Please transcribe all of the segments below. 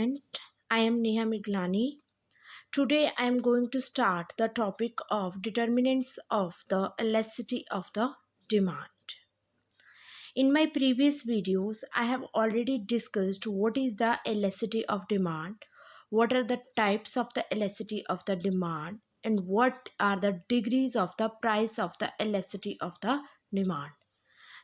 And I am Neha Miglani. Today I am going to start the topic of determinants of the elasticity of the demand. In my previous videos, I have already discussed what is the elasticity of demand, what are the types of the elasticity of the demand, and what are the degrees of the price of the elasticity of the demand.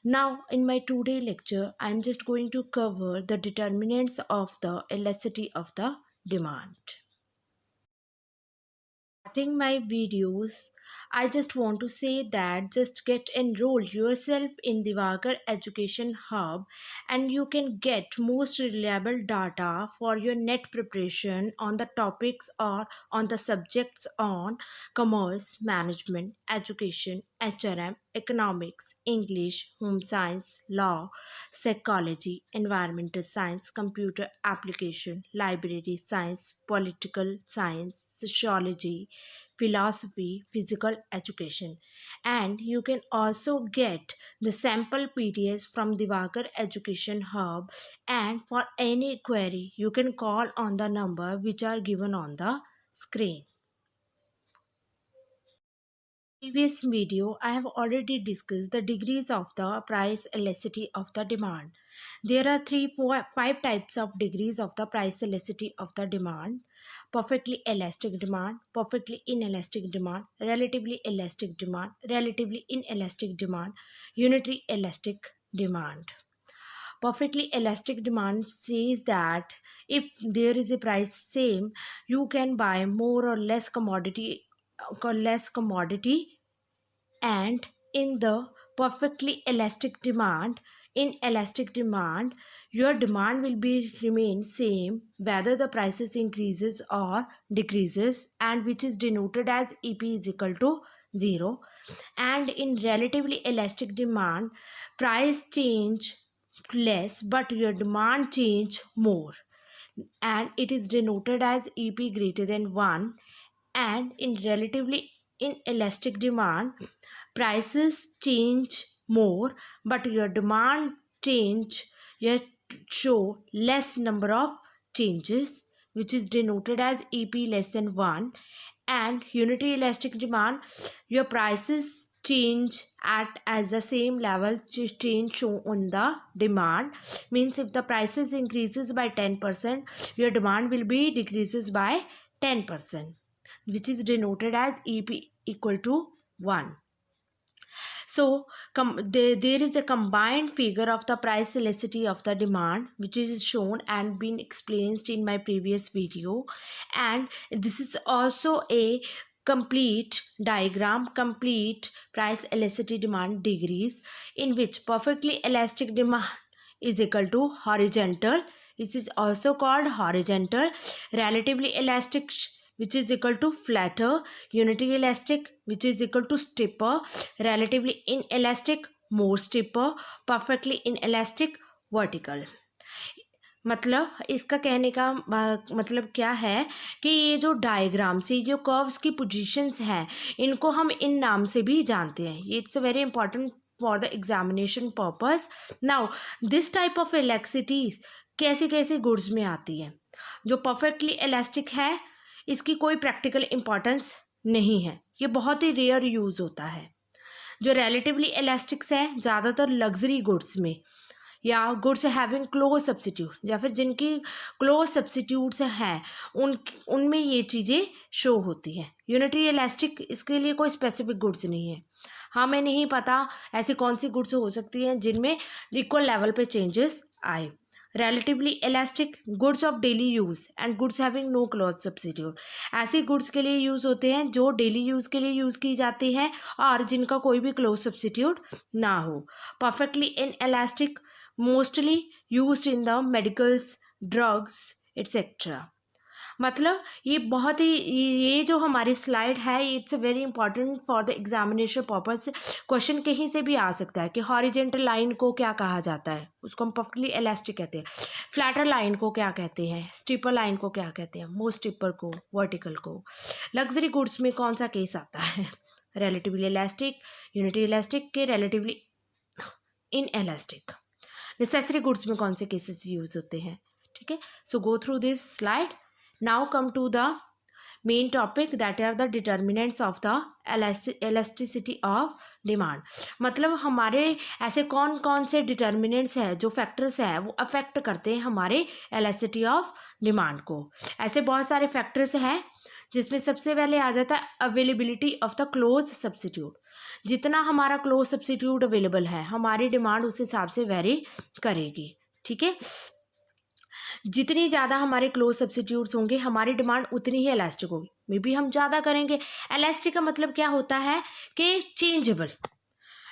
Now, in my today lecture, I am just going to cover the determinants of the elasticity of the demand. Starting my videos, I just want to say that just get enrolled yourself in the Vagar Education Hub and you can get most reliable data for your net preparation on the topics or on the subjects on commerce, management, education, HRM, economics, English, home science, law, psychology, environmental science, computer application, library science, political science, sociology, philosophy, physical education. And you can also get the sample PDFs from the Vagar Education Hub. And for any query, you can call on the number which are given on the screen. Previous video, I have already discussed the degrees of the price elasticity of the demand. There are 5 types of degrees of the price elasticity of the demand: perfectly elastic demand, perfectly inelastic demand, relatively elastic demand, relatively inelastic demand, unitary elastic demand. Perfectly elastic demand says that if there is a price same, you can buy more or less commodity. And in the perfectly elastic demand, in elastic demand, your demand will be remain same whether the prices increases or decreases, and which is denoted as ep is equal to 0. And in relatively elastic demand, price change less but your demand change more, and it is denoted as ep greater than 1. And in relatively inelastic demand, prices change more but your demand change yet show less number of changes, which is denoted as ep less than 1. And unity elastic demand, your prices change at as the same level change shown on the demand. Means if the prices increases by 10%, your demand will be decreases by 10%, which is denoted as ep equal to 1. So there is a combined figure of the price elasticity of the demand, which is shown and been explained in my previous video. And this is also a complete diagram, complete price elasticity demand degrees, in which perfectly elastic demand is equal to horizontal. It is also called horizontal. Relatively elastic, which is equal to flatter. Unity elastic, which is equal to stiffer. Relatively inelastic, more stiffer. Perfectly inelastic, vertical. मतलब इसका कहने का मतलब क्या है कि ये जो डायग्राम्स, ये जो कर्व्स की पोजीशंस हैं, इनको हम इन नाम से भी जानते हैं. It's very important for the examination purpose. Now this type of electricities कैसे कैसे गुड्स में आती है. जो परफेक्टली इलास्टिक है, इसकी कोई प्रैक्टिकल इम्पॉर्टेंस नहीं है, ये बहुत ही रेयर यूज़ होता है. जो रिलेटिवली इलास्टिक्स है, ज़्यादातर लग्जरी गुड्स में या गुड्स हैविंग क्लोज सब्सिट्यूट, या फिर जिनकी क्लोज सब्सिट्यूट्स हैं उनमें ये चीज़ें शो होती हैं. यूनिटरी इलास्टिक, इसके लिए कोई स्पेसिफिक गुड्स नहीं है. हमें नहीं पता ऐसी कौन सी गुड्स हो सकती हैं जिनमें इक्वल लेवल पे चेंजेस आए. relatively elastic, goods of daily use and goods having no close substitute, ऐसी गुड्स के लिए यूज़ होते हैं जो डेली यूज़ के लिए यूज़ की जाती हैं और जिनका कोई भी क्लोज सब्सिट्यूट ना हो. Perfectly in elastic, mostly used in the medicals, drugs etcetera. मतलब ये बहुत ही, ये जो हमारी स्लाइड है, it's very important for the examination purpose. Question कहीं से भी आ सकता है कि हॉरिजेंटल लाइन को क्या कहा जाता है, उसको हम परफेक्टली इलास्टिक कहते हैं. फ्लैटर लाइन को क्या कहते हैं, स्टिपर लाइन को क्या कहते हैं, मोस्ट स्टिपर को, वर्टिकल को. लग्जरी गुड्स में कौन सा केस आता है, रिलेटिवली इलास्टिक, यूनिटी इलास्टिक के relatively inelastic. Necessary goods में कौन से केसेस यूज होते हैं, ठीक है. So go through this slide. Now come to the main topic, that are the determinants of the elasticity of demand. मतलब हमारे ऐसे कौन कौन से डिटर्मिनेंट्स हैं, जो फैक्टर्स हैं वो अफेक्ट करते हैं हमारे एलास्टिसिटी ऑफ डिमांड को. ऐसे बहुत सारे फैक्टर्स हैं जिसमें सबसे पहले आ जाता है availability of the close substitute. जितना हमारा क्लोज सब्स्टिट्यूट अवेलेबल है हमारी डिमांड उस हिसाब से वेरी करेगी. ठीक है. जितनी ज़्यादा हमारे क्लोज सब्स्टिट्यूट्स होंगे हमारी डिमांड उतनी ही इलास्टिक होगी. मे बी हम ज़्यादा करेंगे. इलास्टिक का मतलब क्या होता है कि चेंजेबल.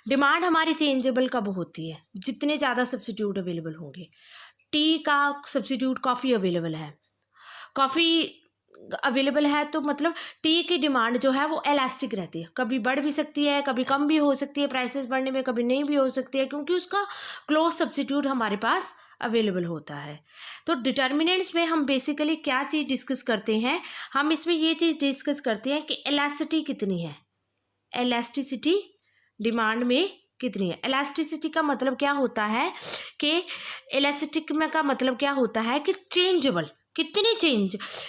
डिमांड हमारी चेंजेबल कब होती है? जितने ज़्यादा सब्स्टिट्यूट अवेलेबल होंगे. टी का सब्स्टिट्यूट कॉफ़ी अवेलेबल है, कॉफ़ी अवेलेबल है तो मतलब टी की डिमांड जो है वो इलास्टिक रहती है. कभी बढ़ भी सकती है, कभी कम भी हो सकती है प्राइसेस बढ़ने में, कभी नहीं भी हो सकती है, क्योंकि उसका क्लोज सब्स्टिट्यूट हमारे पास अवेलेबल होता है. तो डिटर्मिनेंट्स में हम बेसिकली क्या चीज़ डिस्कस करते हैं? हम इसमें ये चीज़ डिस्कस करते हैं कि इलास्टिसिटी कितनी है, इलास्टिसिटी डिमांड में कितनी है. इलास्टिसिटी का मतलब क्या होता है कि इलास्टिक में का मतलब क्या होता है कि चेंजेबल. कितनी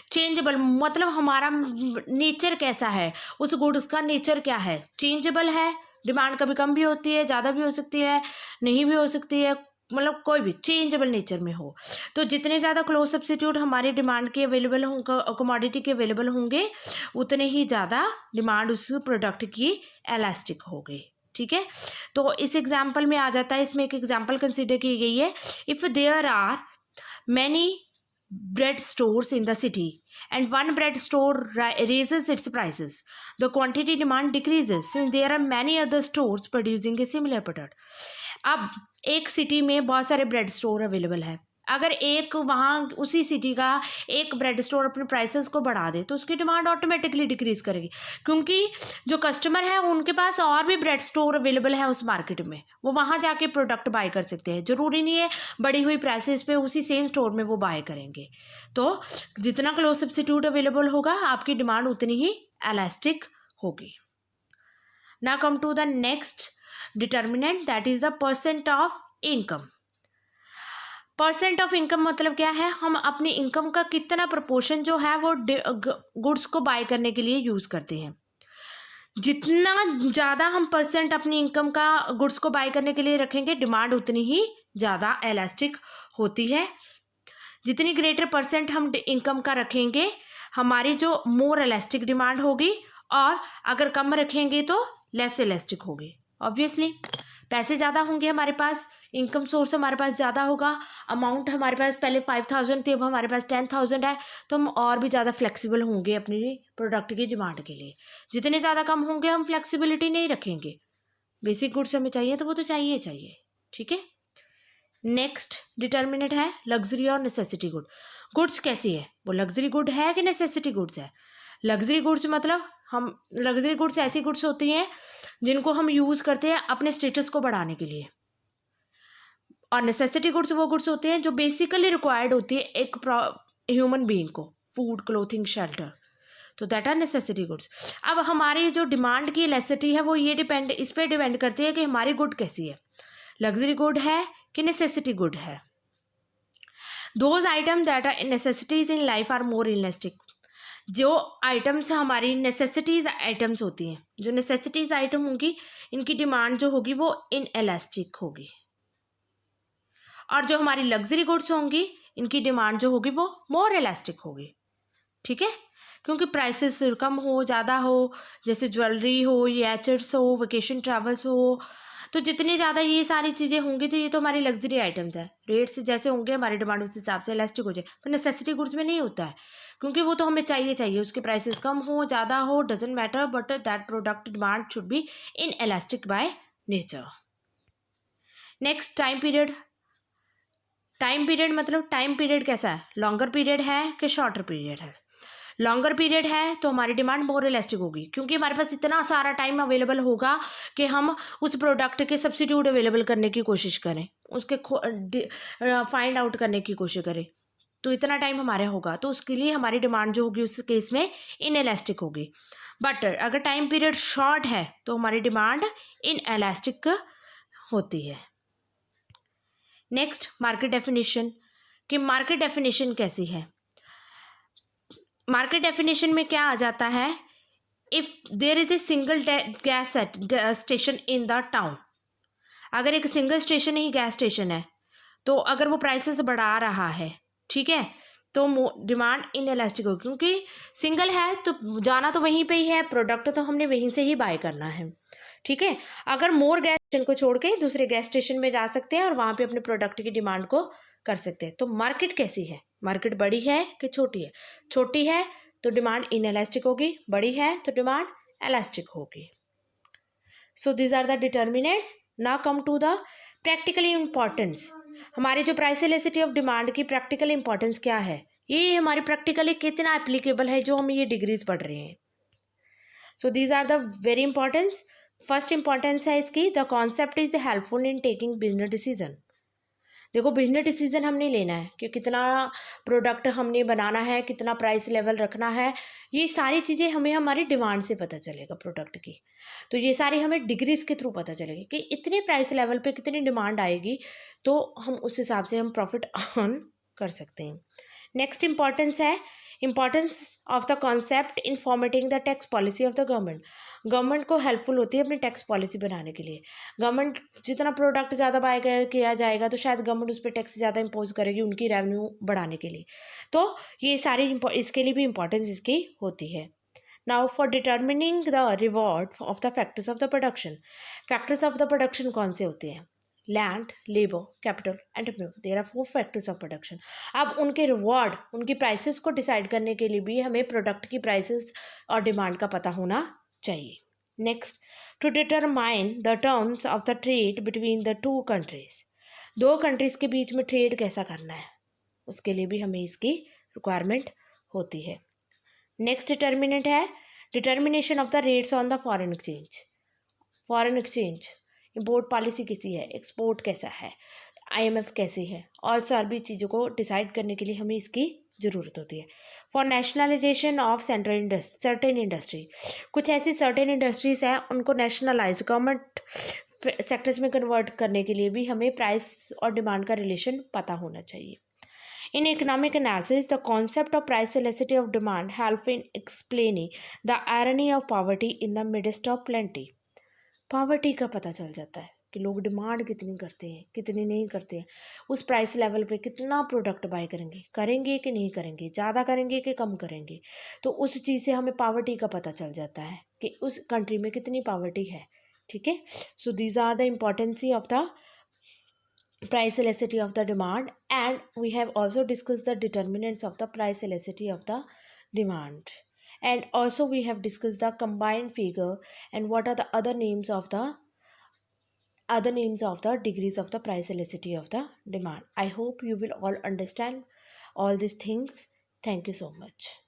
चेंजेबल मतलब हमारा नेचर कैसा है, उस गुड्स का नेचर क्या है, चेंजेबल है. डिमांड कभी कम भी होती है, ज़्यादा भी हो सकती है, नहीं भी हो सकती है, मतलब कोई भी चेंजेबल नेचर में हो. तो जितने ज़्यादा क्लोज सब्स्टिट्यूट हमारी डिमांड के अवेलेबल होंगे, कमोडिटी के अवेलेबल होंगे, उतने ही ज़्यादा डिमांड उस प्रोडक्ट की इलास्टिक होगी. ठीक है. तो इस एग्जाम्पल में आ जाता है, इसमें एक एग्जाम्पल कंसिडर की गई है. If there are many bread stores in the city and one bread store raises its prices, the quantity demand decreases since there are many other stores producing a similar product. अब एक city में बहुत सारे bread store available है. अगर एक वहाँ उसी सिटी का एक ब्रेड स्टोर अपने प्राइसेस को बढ़ा दे तो उसकी डिमांड ऑटोमेटिकली डिक्रीज करेगी, क्योंकि जो कस्टमर है उनके पास और भी ब्रेड स्टोर अवेलेबल है उस मार्केट में, वो वहाँ जाके प्रोडक्ट बाय कर सकते हैं. ज़रूरी नहीं है बढ़ी हुई प्राइसेस पे उसी सेम स्टोर में वो बाय करेंगे. तो जितना क्लोज सब्स्टिट्यूट अवेलेबल होगा आपकी डिमांड उतनी ही इलास्टिक होगी. Now come to the next determinant, that is the percent of income. Percent of income मतलब क्या है? हम अपनी इनकम का कितना प्रपोर्शन जो है वो गुड्स को बाय करने के लिए यूज़ करते हैं. जितना ज़्यादा हम परसेंट अपनी इनकम का गुड्स को बाय करने के लिए रखेंगे डिमांड उतनी ही ज़्यादा इलास्टिक होती है. जितनी ग्रेटर परसेंट हम इनकम का रखेंगे हमारी जो मोर इलास्टिक डिमांड होगी, और अगर कम रखेंगे तो लेस इलास्टिक होगी. ऑब्वियसली पैसे ज़्यादा होंगे हमारे पास, इनकम सोर्स हमारे पास ज़्यादा होगा, अमाउंट हमारे पास पहले 5,000 थी अब हमारे पास 10,000 है, तो हम और भी ज़्यादा फ्लेक्सिबल होंगे अपनी प्रोडक्ट की डिमांड के लिए. जितने ज़्यादा कम होंगे हम फ्लेक्सिबिलिटी नहीं रखेंगे. बेसिक गुड्स हमें चाहिए तो वो तो चाहिए चाहिए. ठीक है. नेक्स्ट डिटर्मिनेंट है लग्जरी और नेसेसिटी गुड. गुड्स कैसी है? वो लग्जरी गुड है कि नेसेसिटी गुड्स है? लग्जरी गुड्स मतलब हम लग्जरी गुड्स ऐसी गुड्स होती हैं जिनको हम यूज़ करते हैं अपने स्टेटस को बढ़ाने के लिए, और नेसेसिटी गुड्स वो गुड्स होते हैं जो बेसिकली रिक्वायर्ड होती है एक ह्यूमन बीइंग को, फूड, क्लोथिंग, शेल्टर. तो दैट आर नेसेसिटी गुड्स. अब हमारी जो डिमांड की इलास्टिसिटी है वो ये इस पर डिपेंड करती है कि हमारी गुड कैसी है, लग्जरी गुड है कि नेसेसिटी गुड है. Those item that are necessities in life are more elastic. जो आइटम्स हमारी नेसेसिटीज आइटम्स होती हैं, जो नेसेसिटीज आइटम होंगी इनकी डिमांड जो होगी वो इन इलास्टिक होगी, और जो हमारी लग्जरी गुड्स होंगी इनकी डिमांड जो होगी वो मोर इलास्टिक होगी. ठीक है. क्योंकि प्राइसेस कम हो ज़्यादा हो, जैसे ज्वेलरी हो, याचर्स हो, वेकेशन ट्रैवल्स हो, तो जितनी ज़्यादा ये सारी चीज़ें होंगी तो ये तो हमारी लग्जरी आइटम्स है. रेट्स जैसे होंगे हमारी डिमांड उस हिसाब से इलास्टिक हो जाए. पर नेसेसिटी गुड्स में नहीं होता है, क्योंकि वो तो हमें चाहिए, उसके प्राइसेस कम हो ज़्यादा हो doesn't matter, but that product demand should be in elastic by nature. Next time period. Time period मतलब टाइम पीरियड कैसा है, लॉन्गर पीरियड है कि शॉर्टर पीरियड है. लॉन्गर पीरियड है तो हमारी डिमांड मोर इलास्टिक होगी, क्योंकि हमारे पास इतना सारा टाइम अवेलेबल होगा कि हम उस प्रोडक्ट के सब्स्टिट्यूट अवेलेबल करने की कोशिश करें, उसके फाइंड आउट करने की कोशिश करें. तो इतना टाइम हमारे होगा तो उसके लिए हमारी डिमांड जो होगी उस केस में इन इलास्टिक होगी. बट अगर टाइम पीरियड शॉर्ट है तो हमारी डिमांड इन इलास्टिक होती है. Next market definition. कि मार्केट डेफिनेशन कैसी है। मार्केट डेफिनेशन में क्या आ जाता है, if there is a single gas station in the town, अगर एक सिंगल स्टेशन ही गैस स्टेशन है तो अगर वो प्राइसेस बढ़ा रहा है, ठीक है, तो डिमांड इनएलास्टिक होगी, क्योंकि सिंगल है तो जाना तो वहीं पे ही है, प्रोडक्ट तो हमने वहीं से ही बाय करना है, ठीक है। अगर मोर गैस स्टेशन को छोड़ के दूसरे गैस स्टेशन में जा सकते हैं और वहां पे अपने प्रोडक्ट की डिमांड को कर सकते हैं। तो मार्केट कैसी है, मार्केट बड़ी है कि छोटी है, छोटी है तो डिमांड इनएलास्टिक होगी, बड़ी है तो डिमांड एलास्टिक होगी। So these are the determinants. Now come to the practically importance. हमारे जो प्राइस इलास्टिसिटी ऑफ डिमांड की प्रैक्टिकल इंपॉर्टेंस क्या है, ये हमारी प्रैक्टिकली कितना एप्लीकेबल है जो हम ये डिग्रीज पढ़ रहे हैं। So these are the very importance. First importance है इसकी, the concept is helpful in taking business decision. देखो बिजनेस डिसीजन हमने लेना है कि कितना प्रोडक्ट हमने बनाना है, कितना प्राइस लेवल रखना है, ये सारी चीज़ें हमें हमारी डिमांड से पता चलेगा प्रोडक्ट की। तो ये सारी हमें डिग्रीज के थ्रू पता चलेगी कि इतने प्राइस लेवल पे कितनी डिमांड आएगी, तो हम उस हिसाब से हम प्रॉफिट अर्न कर सकते हैं। नेक्स्ट इंपॉर्टेंस है importance of the concept in formatting the tax policy of the government. Government को हेल्पफुल होती है अपनी टैक्स पॉलिसी बनाने के लिए। गवर्नमेंट जितना प्रोडक्ट ज़्यादा बाय किया जाएगा तो शायद गवर्नमेंट उस पर टैक्स ज़्यादा इम्पोज करेगी उनकी रेवेन्यू बढ़ाने के लिए। तो ये सारी इसके लिए भी इंपॉर्टेंस इसकी होती है। Now for determining the reward of the factors of the production. Factors of the production कौन से होते हैं, land, labour, capital, entrepreneur, there are 4 factors of production. अब उनके रिवॉर्ड, उनकी प्राइसेस को डिसाइड करने के लिए भी हमें प्रोडक्ट की प्राइसेस और डिमांड का पता होना चाहिए। Next, to determine the terms of the trade between the two countries. दो कंट्रीज के बीच में ट्रेड कैसा करना है, उसके लिए भी हमें इसकी रिक्वायरमेंट होती है। नेक्स्ट डिटर्मिनेंट है determination of the rates on the foreign exchange. Foreign exchange, import policy कैसी है, एक्सपोर्ट कैसा है, आईएमएफ कैसी है, और सभी चीज़ों को डिसाइड करने के लिए हमें इसकी ज़रूरत होती है। For nationalisation of certain industry, कुछ ऐसी सर्टेन इंडस्ट्रीज़ हैं उनको नेशनलाइज गवर्नमेंट सेक्टर्स में कन्वर्ट करने के लिए भी हमें प्राइस और डिमांड का रिलेशन पता होना चाहिए। In economic analysis, the concept of price elasticity of demand help in explaining the irony of poverty in the midst of plenty. Poverty का पता चल जाता है कि लोग डिमांड कितनी करते हैं, कितनी नहीं करते हैं, उस प्राइस लेवल पे कितना प्रोडक्ट बाय करेंगे कि नहीं करेंगे, ज़्यादा करेंगे कि कम करेंगे। तो उस चीज़ से हमें पॉवर्टी का पता चल जाता है कि उस कंट्री में कितनी पॉवर्टी है, ठीक है। So these are the importancy of the price elasticity of the demand, and we have also discussed the determinants of the price elasticity of the demand, and also we have discussed the combined figure and what are the other names of the degrees of the price elasticity of the demand. I hope you will all understand all these things. Thank you so much.